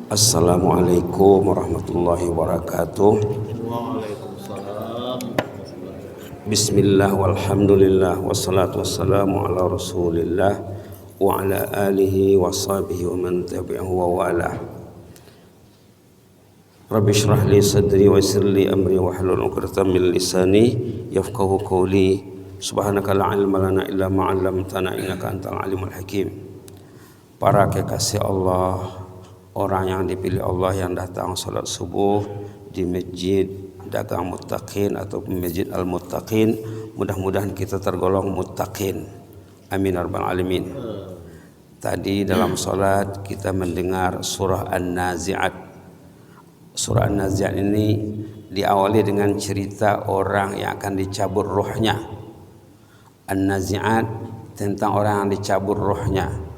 Assalamualaikum warahmatullahi wabarakatuh. Waalaikumsalam. Bismillah walhamdulillah wassalatu wassalamu ala rasulillah wa ala alihi wa sahbihi wa man tabi'ahu wa wala. Rabbi shrah li sadri wa yassir li amri wa hlul 'uqdatam min lisani yafqahu qawli. Subhanaka la ilma lana illa ma 'allamtana innaka antal alimul hakim. Para kekasih Allah, orang yang dipilih Allah yang datang salat subuh di masjid Dagang Muttaqin atau masjid Al-Muttaqin, mudah-mudahan kita tergolong muttaqin. Amin ya rabbal alamin. Tadi dalam salat kita mendengar surah An-Nazi'at. Surah An-Nazi'at ini diawali dengan cerita orang yang akan dicabut ruhnya. An-Nazi'at tentang orang yang dicabut ruhnya.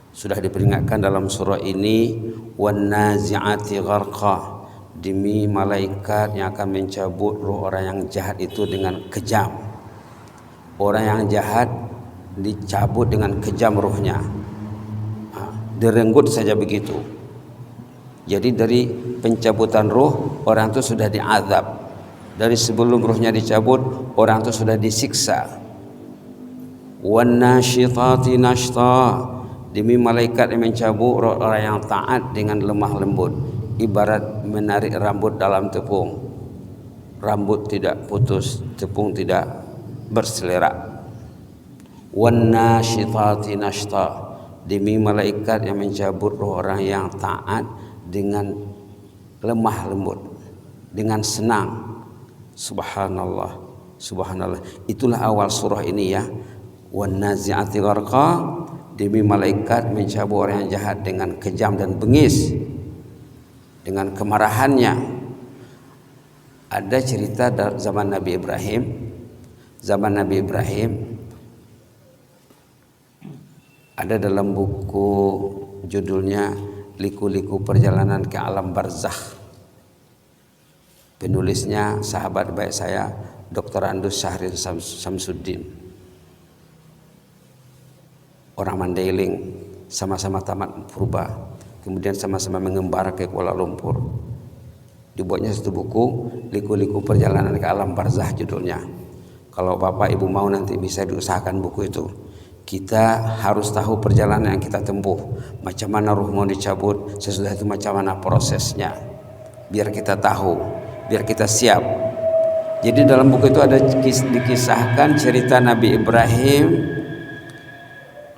Sudah diperingatkan dalam surah ini, wan nazi'ati gharqa, demi malaikat yang akan mencabut ruh orang yang jahat itu dengan kejam. Orang yang jahat dicabut dengan kejam ruhnya, direnggut saja begitu. Jadi dari pencabutan ruh, orang itu sudah diazab. Dari sebelum ruhnya dicabut, orang itu sudah disiksa. Wan nasyitati nashta, demi malaikat yang mencabut roh orang yang taat dengan lemah lembut, ibarat menarik rambut dalam tepung. Rambut tidak putus, tepung tidak berselerak. Wan nasyitati nashta, demi malaikat yang mencabut roh orang yang taat dengan lemah lembut, dengan senang. Subhanallah, subhanallah. Itulah awal surah ini ya. Wan nazi'ati gharqa, demi malaikat mencabut orang yang jahat dengan kejam dan bengis, dengan kemarahannya. Ada cerita zaman Nabi Ibrahim. Zaman Nabi Ibrahim ada dalam buku judulnya Liku-liku Perjalanan ke Alam Barzakh. Penulisnya sahabat baik saya, Dr. Andus Syahrir Samsuddin. Orang Mandailing, sama-sama tamat purba, kemudian sama-sama mengembara ke Kuala Lumpur. Dibuatnya satu buku, Liku-liku Perjalanan ke Alam Barzakh judulnya. Kalau Bapak Ibu mau nanti bisa diusahakan buku itu. Kita harus tahu perjalanan yang kita tempuh, macam mana ruh mau dicabut, sesudah itu macam mana prosesnya, biar kita tahu, biar kita siap. Jadi dalam buku itu ada dikisahkan cerita Nabi Ibrahim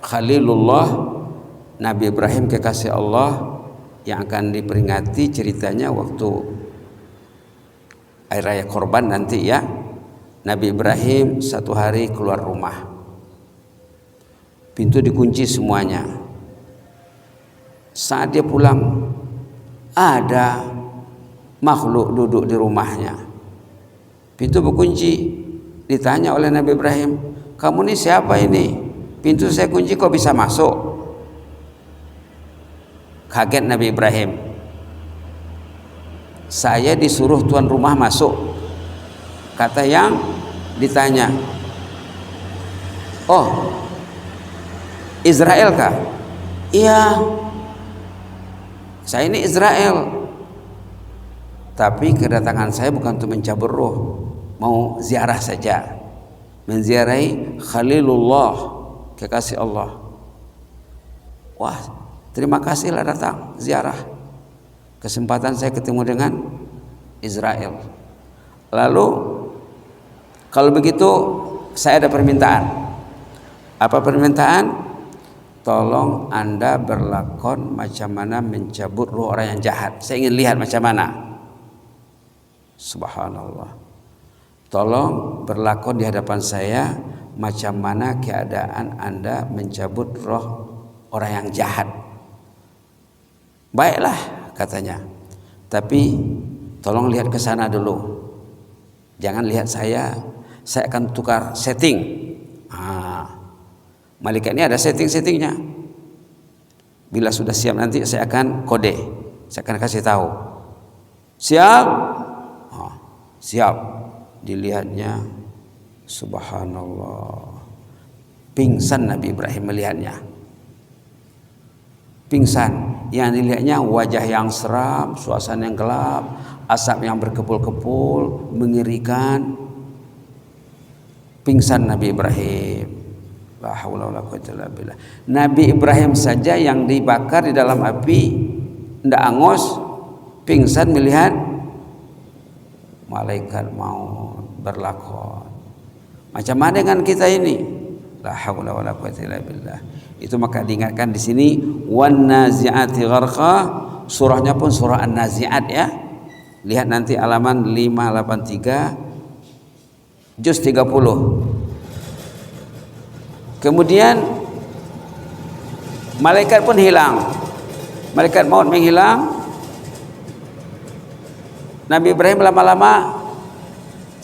Khalilullah, Nabi Ibrahim kekasih Allah, yang akan diperingati ceritanya waktu hari raya Korban nanti ya. Nabi Ibrahim satu hari keluar rumah, pintu dikunci semuanya. Saat dia pulang, ada makhluk duduk di rumahnya. Pintu berkunci. Ditanya oleh Nabi Ibrahim, kamu ini siapa ini? Pintu saya kunci kok bisa masuk? Kaget Nabi Ibrahim. Saya disuruh tuan rumah masuk. Kata yang ditanya, oh, Israel kah? Iya, saya ini Israel. Tapi kedatangan saya bukan untuk mencabut roh, mau ziarah saja, menziarahi Khalilullah, kekasih Allah. Wah, terima kasihlah datang ziarah. Kesempatan saya ketemu dengan Israel. Lalu kalau begitu saya ada permintaan. Apa permintaan? Tolong Anda berlakon macam mana mencabut roh orang yang jahat. Saya ingin lihat macam mana. Subhanallah. Tolong berlakon di hadapan saya macam mana keadaan Anda mencabut roh orang yang jahat. Baiklah katanya. Tapi tolong lihat ke sana dulu. Jangan lihat saya akan tukar setting. Malaikat ini ada setting-settingnya. Bila sudah siap nanti saya akan kode. Saya akan kasih tahu. Siap? Siap. Dilihatnya, subhanallah. Pingsan Nabi Ibrahim melihatnya. Pingsan. yang dilihatnya wajah yang seram, suasana yang gelap, asap yang berkepul-kepul, mengerikan. Pingsan Nabi Ibrahim. La haula wala quwwata illa billah. Nabi Ibrahim saja yang dibakar di dalam api ndak angus, pingsan melihat malaikat maut berlakon. Macam mana dengan kita ini? La haula wala quwwata illa billah. Itu maka diingatkan di sini wan nazi'ati gharqa, surahnya pun surah An-Nazi'at ya. Lihat nanti halaman 583 juz 30. Kemudian malaikat pun hilang. Malaikat maut menghilang. Nabi Ibrahim lama-lama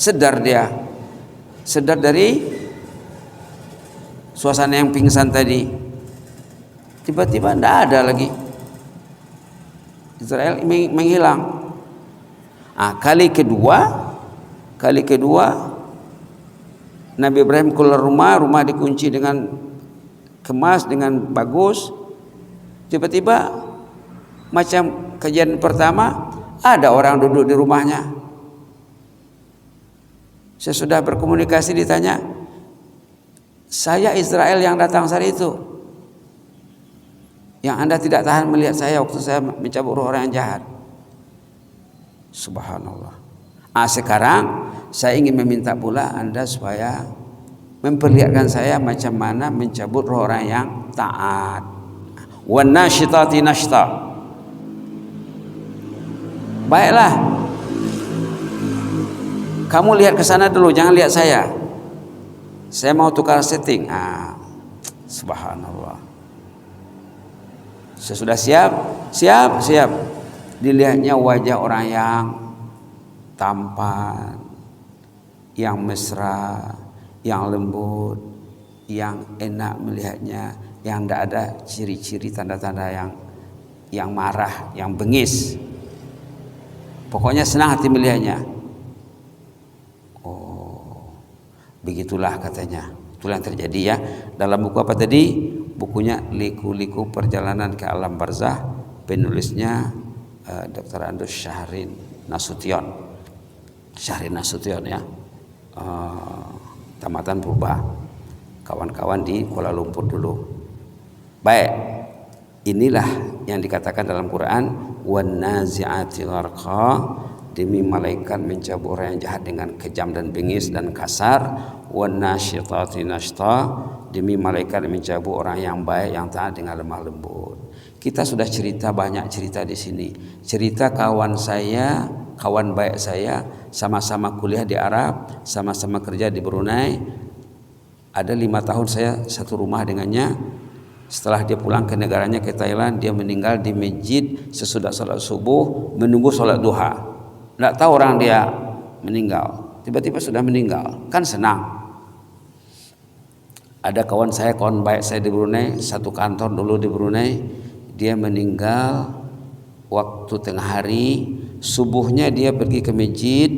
sedar dia. Sedar dari suasana yang pingsan tadi. Tiba-tiba tidak ada lagi. Israel menghilang. Kali kedua Nabi Ibrahim keluar rumah dikunci dengan kemas dengan bagus. Tiba-tiba macam kejadian pertama, ada orang duduk di rumahnya. Saya sudah berkomunikasi, ditanya, saya Israel yang datang saat itu, yang Anda tidak tahan melihat saya waktu saya mencabut roh orang yang jahat. Subhanallah. Sekarang saya ingin meminta pula Anda supaya memperlihatkan saya macam mana mencabut roh orang yang taat. Wan nasyitati nashta. Baiklah, kamu lihat ke sana dulu, jangan lihat saya. Saya mau tukar setting. Subhanallah. Saya sudah siap. Dilihatnya wajah orang yang tampan, yang mesra, yang lembut, yang enak melihatnya, yang tidak ada ciri-ciri tanda-tanda yang marah, yang bengis. Pokoknya senang hati melihatnya. Oh, begitulah katanya. Itulah yang terjadi ya. Dalam buku apa tadi? Bukunya Liku-Liku Perjalanan ke Alam Barzah, penulisnya Dr. Andus Syahrin Nasution ya, Tamatan Purba, kawan-kawan di Kuala Lumpur dulu. Baik, inilah yang dikatakan dalam Quran, wan nazi'ati gharqa, demi malaikat mencabut orang yang jahat dengan kejam dan bengis dan kasar, wan nasyitati nashta, demi malaikat mencabut orang yang baik yang taat dengan lemah lembut. Kita sudah cerita banyak cerita di sini. Cerita kawan baik saya, sama-sama kuliah di Arab, sama-sama kerja di Brunei. Ada 5 tahun saya satu rumah dengannya. Setelah dia pulang ke negaranya, ke Thailand, dia meninggal di masjid sesudah salat subuh, menunggu salat duha. Tidak tahu orang dia meninggal. Tiba-tiba sudah meninggal. Kan senang. Ada kawan baik saya di Brunei, satu kantor dulu di Brunei. Dia meninggal waktu tengah hari. Subuhnya dia pergi ke masjid.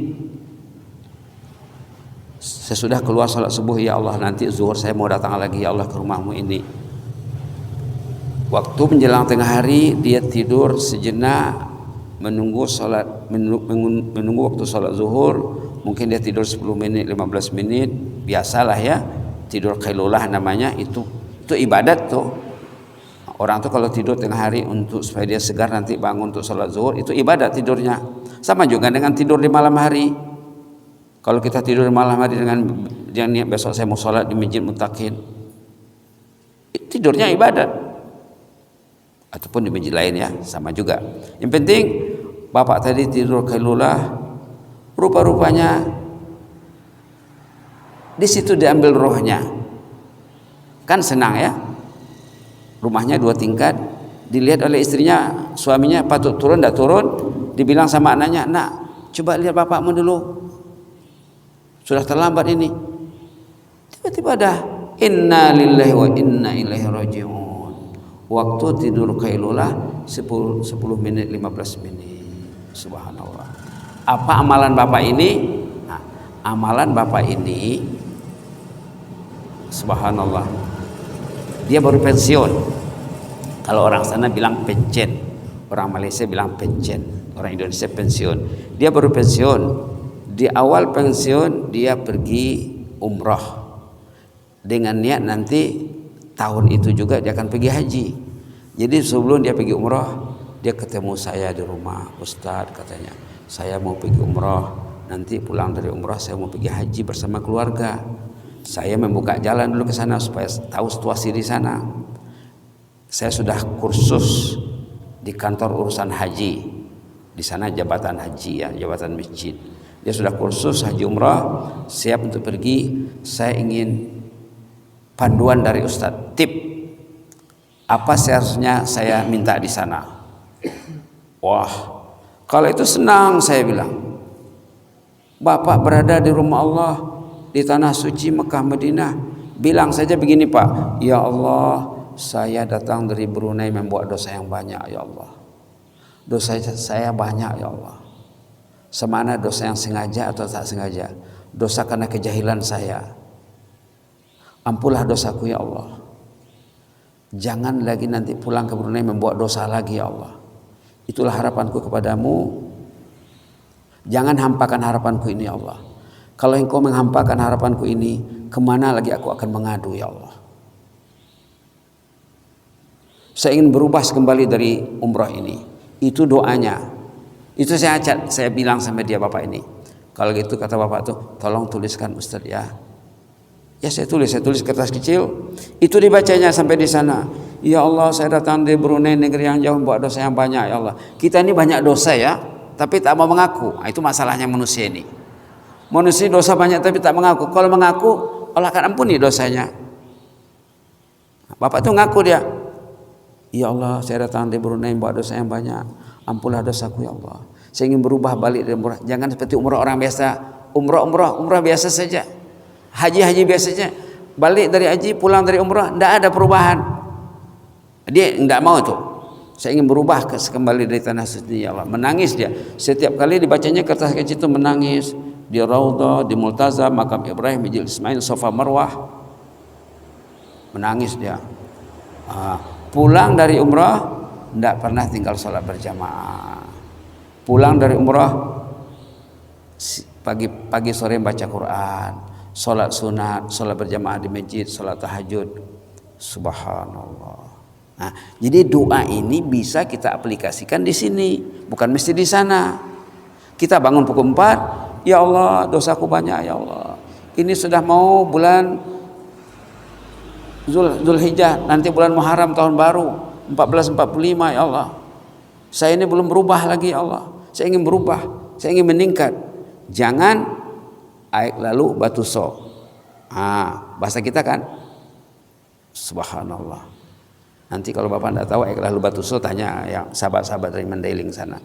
Sesudah keluar salat subuh, ya Allah nanti zuhur saya mau datang lagi ya Allah ke rumahmu ini. Waktu menjelang tengah hari dia tidur sejenak menunggu waktu salat zuhur. Mungkin dia tidur 10 menit 15 menit, biasalah ya, tidur qailulah namanya. Itu ibadat tuh. Orang tuh kalau tidur tengah hari untuk supaya dia segar nanti bangun untuk salat zuhur, itu ibadat tidurnya. Sama juga dengan tidur di malam hari. Kalau kita tidur di malam hari dengan niat besok saya mau salat di Masjid Muttaqin, tidurnya ibadat. Ataupun di masjid lain ya, sama juga. Yang penting bapak tadi tidur qailulah, rupa-rupanya di situ diambil rohnya. Kan senang ya. Rumahnya 2 tingkat, dilihat oleh istrinya, suaminya patut turun, tidak turun. Dibilang sama anaknya, nak coba lihat bapakmu dulu, sudah terlambat ini. Tiba-tiba dah, inna lillahi wa inna ilaihi raji'un. Waktu tidur qailulah 10 menit 15 menit. Subhanallah. Apa amalan bapak ini? Amalan bapak ini, subhanallah, dia baru pensiun. Kalau orang sana bilang pencen, orang Malaysia bilang pencen, orang Indonesia pensiun. Dia baru pensiun. Di awal pensiun dia pergi umrah dengan niat nanti tahun itu juga dia akan pergi haji. Jadi sebelum dia pergi umrah, dia ketemu saya di rumah. Ustadz, katanya, saya mau pergi umrah, nanti pulang dari umrah saya mau pergi haji bersama keluarga. Saya membuka jalan dulu ke sana supaya tahu situasi di sana. Saya sudah kursus di kantor urusan haji. Di sana jabatan haji ya, jabatan masjid. Dia sudah kursus haji umrah, siap untuk pergi. Saya ingin panduan dari Ustadz, tip apa seharusnya saya minta di sana. Wah, kalau itu senang saya bilang. Bapak berada di rumah Allah, di tanah suci Mekah Madinah, bilang saja begini Pak, ya Allah, saya datang dari Brunei membuat dosa yang banyak ya Allah. Dosa saya banyak ya Allah. Semana dosa yang sengaja atau tak sengaja. Dosa karena kejahilan saya. Ampunlah dosaku ya Allah. Jangan lagi nanti pulang ke Brunei membuat dosa lagi ya Allah. Itulah harapanku kepadamu. Jangan hampakan harapanku ini ya Allah. Kalau engkau menghampakan harapanku ini, kemana lagi aku akan mengadu ya Allah. Saya ingin berubah kembali dari umrah ini. Itu doanya. Itu saya bilang sama dia, Bapak ini. Kalau gitu kata Bapak tuh, tolong tuliskan Ustaz ya. Ya saya tulis kertas kecil. Itu dibacanya sampai di sana. Ya Allah, saya datang dari Brunei, negeri yang jauh, buat dosa yang banyak ya Allah. Kita ini banyak dosa ya, tapi tak mau mengaku. Nah, itu masalahnya manusia ini. Manusia dosa banyak tapi tak mengaku. Kalau mengaku, Allah akan ampuni dosanya. Bapak tuh ngaku dia. Ya Allah, saya datang dari Brunei buat dosa yang banyak. Ampunlah dosaku ya Allah. Saya ingin berubah balik dari umrah. Jangan seperti umrah orang biasa. Umrah biasa saja. Haji biasa saja. Balik dari haji, pulang dari umrah, tidak ada perubahan. Dia tidak mau tuh. Saya ingin berubah kembali dari tanah suci ya Allah. Menangis dia. Setiap kali dibacanya kertas kecil itu menangis. Di Raudhah, di Multazam, makam Ibrahim, Masjid Ismail, Safa Marwah. Menangis dia. Pulang dari umrah tidak pernah tinggal sholat berjamaah. Pulang dari umrah pagi sore baca Quran, sholat sunat, sholat berjamaah di masjid, sholat tahajud. Subhanallah. Nah, jadi doa ini bisa kita aplikasikan di sini, bukan mesti di sana. Kita bangun pukul 4, ya Allah dosaku banyak ya Allah. Ini sudah mau bulan Zulhijjah, nanti bulan Muharram tahun baru 1445 ya Allah. Saya ini belum berubah lagi ya Allah. Saya ingin berubah, saya ingin meningkat. Jangan aik lalu batu so. Bahasa kita kan subhanallah. Nanti kalau Bapak tidak tahu aik lalu batu so, tanya yang sahabat-sahabat dari Mandailing sana.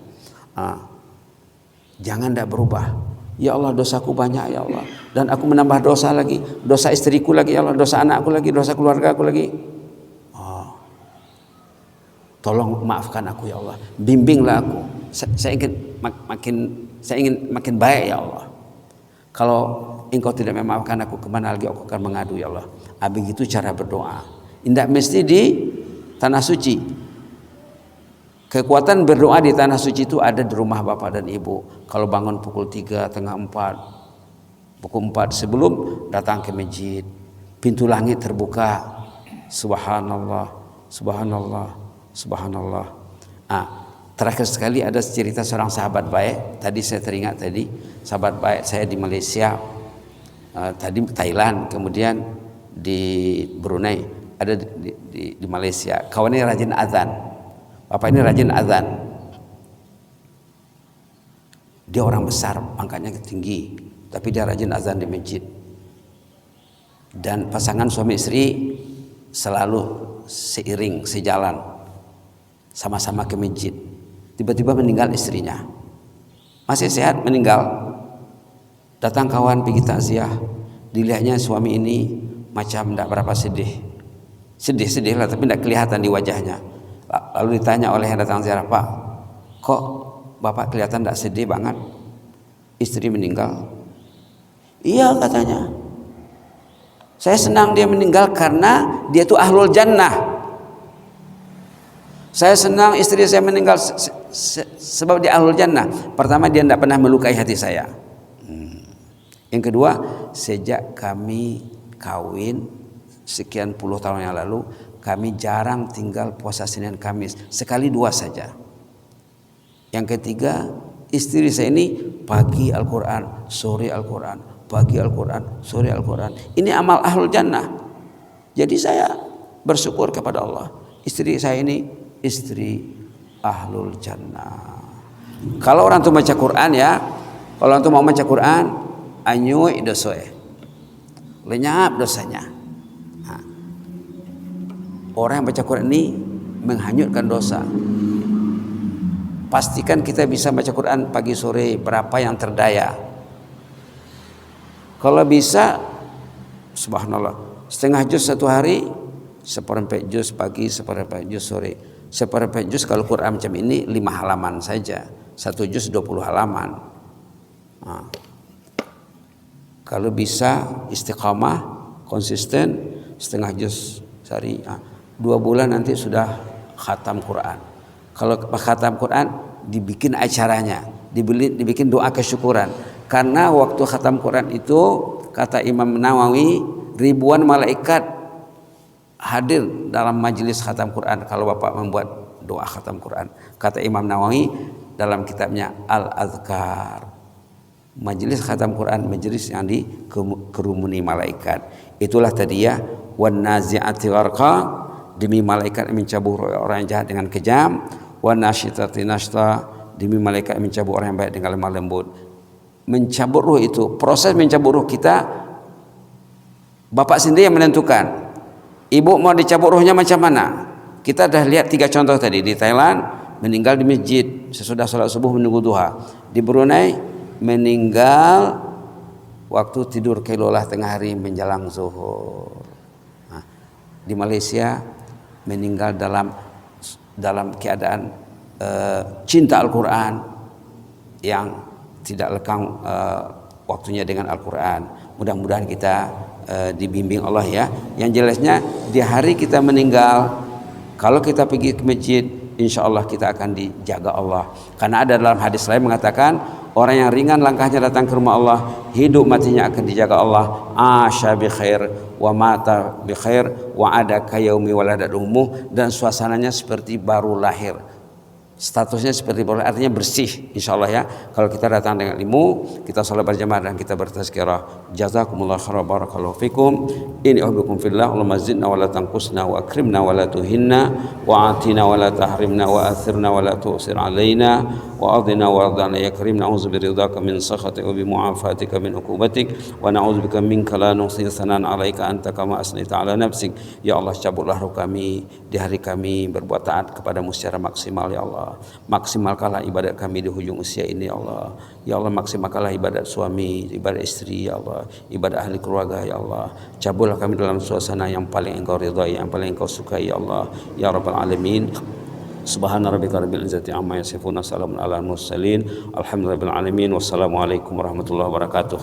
Jangan tidak berubah. Ya Allah dosaku banyak ya Allah, dan aku menambah dosa lagi, dosa istriku lagi ya Allah, dosa anakku lagi, dosa keluarga aku lagi. Tolong maafkan aku ya Allah, bimbinglah aku. Saya ingin makin baik ya Allah. Kalau engkau tidak memaafkan aku, kemana lagi aku akan mengadu ya Allah. Begitu cara berdoa. Tidak mesti di tanah suci. Kekuatan berdoa di tanah suci itu ada di rumah bapak dan ibu. Kalau bangun pukul 3, tengah 4, pukul 4 sebelum datang ke masjid, pintu langit terbuka. Subhanallah, subhanallah, subhanallah. Terakhir sekali ada cerita seorang sahabat baik. Tadi saya teringat tadi sahabat baik saya di Malaysia, tadi Thailand, kemudian di Brunei, ada di Malaysia. Kawannya rajin azan. Bapak ini rajin azan. Dia orang besar, pangkatnya tinggi, tapi dia rajin azan di masjid. Dan pasangan suami istri selalu seiring, sejalan, sama-sama ke masjid. Tiba-tiba meninggal istrinya. Masih sehat meninggal. Datang kawan pergi takziah. Dilihatnya suami ini macam tidak berapa sedih. Sedih lah, tapi tidak kelihatan di wajahnya. Lalu ditanya oleh yang datang ziarah, Pak, kok Bapak kelihatan tidak sedih banget? Istri meninggal. Iya katanya. Saya senang dia meninggal karena dia itu ahlul jannah. Saya senang istri saya meninggal sebab dia ahlul jannah. Pertama, dia tidak pernah melukai hati saya. Yang kedua, sejak kami kawin sekian puluh tahun yang lalu, kami jarang tinggal puasa Senin Kamis, sekali dua saja. Yang ketiga, istri saya ini pagi Al-Quran, sore Al-Quran, pagi Al-Quran, sore Al-Quran. Ini amal ahlul jannah. Jadi saya bersyukur kepada Allah, istri saya ini istri ahlul jannah. Kalau orang tu baca Quran ya, kalau orang tu mau baca Quran, anyui dosoe, lenyap dosanya. Orang yang baca Quran ini menghanyutkan dosa. Pastikan kita bisa baca Quran pagi sore berapa yang terdaya. Kalau bisa, subhanallah, setengah juz satu hari, seperempat juz pagi, seperempat juz sore. Seperempat juz kalau Quran macam ini 5 halaman saja, satu juz 20 halaman. Kalau bisa istiqamah, konsisten, setengah juz sehari, 2 bulan nanti sudah khatam Quran. Kalau khatam Quran dibikin acaranya, dibikin doa kesyukuran. Karena waktu khatam Quran itu kata Imam Nawawi, ribuan malaikat hadir dalam majelis khatam Quran kalau Bapak membuat doa khatam Quran. Kata Imam Nawawi dalam kitabnya Al-Azkar, majelis khatam Quran, majelis yang dikerumuni malaikat. Itulah tadi ya, wan nazi'ati gharqa, demi malaikat yang mencabut orang yang jahat dengan kejam, wan nasyitati nashta, demi malaikat yang mencabut orang yang baik dengan lemah lembut. Mencabut ruh itu, proses mencabut ruh kita Bapak sendiri yang menentukan. Ibu mau dicabut ruhnya macam mana? Kita dah lihat 3 contoh tadi. Di Thailand meninggal di masjid sesudah sholat subuh menunggu duha. Di Brunei meninggal waktu tidur kelolah tengah hari menjelang zuhur. Di Malaysia meninggal dalam keadaan cinta Al-Quran yang tidak lekang waktunya dengan Al-Quran. Mudah-mudahan kita dibimbing Allah ya. Yang jelasnya di hari kita meninggal, kalau kita pergi ke masjid, insya Allah kita akan dijaga Allah. Karena ada dalam hadis lain mengatakan, orang yang ringan langkahnya datang ke rumah Allah, hidup matinya akan dijaga Allah. Asya bi khair wa mata bi khair wa ada kayaumi waladat ummuh, dan suasananya seperti baru lahir. Statusnya seperti boleh, artinya bersih insyaallah ya. Kalau kita datang dengan ilmu, kita salat berjamaah dan kita bertazkirah. Jazakumullah khairan, barakallahu fikum. Inni uhibbukum fillah. Allahumma zidna wa la tanqusna wa akrimna wa la tuhinna wa atina wa la tahrimna wa athirna wa la tu'sir alaina wa adina wa ardana ya karim. Na'udzu biridhaka min sakhatika wa bi mu'afatika min uqubatik wa na'udzu bika minka la nuhsi thanan 'alaika anta kama asnaita 'ala nafsik. Ya Allah, cabutlah roh kami di hari kami berbuat taat kepadamu secara maksimal ya Allah. Maksimalkanlah ibadat kami di hujung usia ini ya Allah. Ya Allah, maksimalkanlah ibadat suami, ibadat istri ya Allah, ibadat ahli keluarga ya Allah. Cabutlah kami dalam suasana yang paling engkau ridhai, yang paling engkau sukai ya Allah ya rabbal alamin. Subhana rabbika rabbil izzati amma yasifun, salamun alal mursalin, alhamdulillahi rabbil alamin. Wassalamualaikum warahmatullahi wabarakatuh.